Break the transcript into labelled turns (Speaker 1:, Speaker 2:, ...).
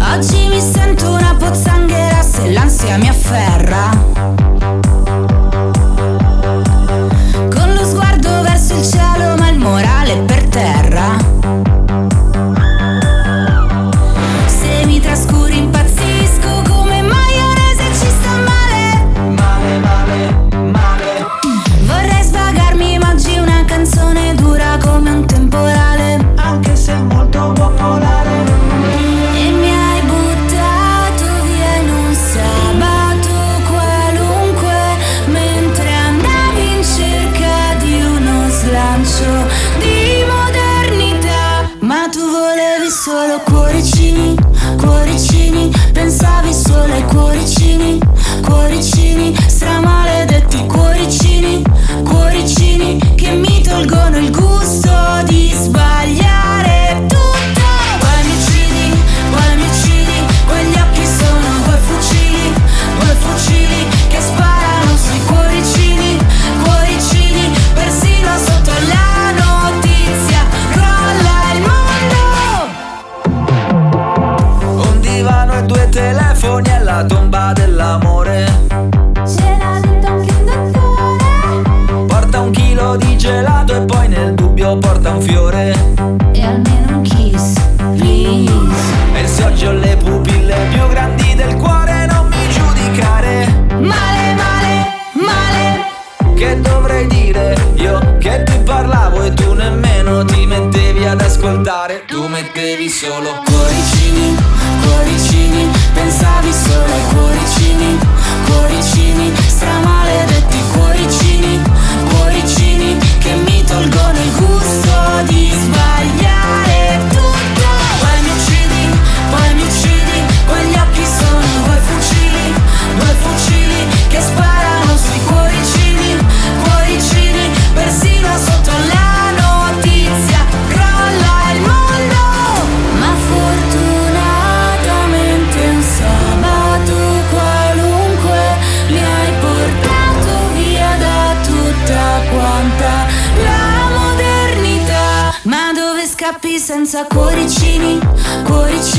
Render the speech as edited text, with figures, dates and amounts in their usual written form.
Speaker 1: Oggi mi sento una pozzanghera se l'ansia mi afferra. Con lo sguardo verso il cielo ma il morale è per terra. Se mi trascuri impazzisco come maionese e ci sta male.
Speaker 2: Male, male, male.
Speaker 1: Vorrei svagarmi ma oggi una canzone dura come un temporale.
Speaker 2: Anche se molto popolare.
Speaker 1: E mi hai buttato via in un sabato qualunque, mentre andavi in cerca di uno slancio di modernità. Ma tu volevi solo cuoricini, cuoricini, pensavi solo ai cuoricini, cuoricini, stramaledetti cuoricini, cuoricini, che mi tolgono il gusto di sbagliare tutto. Poi mi uccidi, quegli occhi sono due fucili che sparano sui cuoricini, cuoricini, persino sotto la notizia crolla il mondo.
Speaker 2: Un divano e due telefoni alla tomba dell'amore.
Speaker 1: Ce l'ha detto anche un dottore.
Speaker 2: Porta un chilo di gelato e poi nel dubbio porta un fiore.
Speaker 1: E almeno un kiss, please.
Speaker 2: E se oggi ho le pupille più grandi del cuore non mi giudicare.
Speaker 1: Male, male, male.
Speaker 2: Che dovrei dire io che ti parlavo e tu nemmeno ti mettevi ad ascoltare. Tu mettevi solo
Speaker 1: Cuoricini, cuoricini, pensavi solo ai cuoricini, cuoricini, stramaledetti cuoricini, cuoricini, che mi tolgono il gusto di sbagliare tutto. Poi mi uccidi, quegli occhi sono due fucili che sparano sui cuoricini, cuoricini, persino sotto la notizia crolla il mondo. Ma fortunatamente un sabato qualunque mi hai portato via da tutta quanta la modernità. Ma dove scappi senza cuoricini, cuoricini?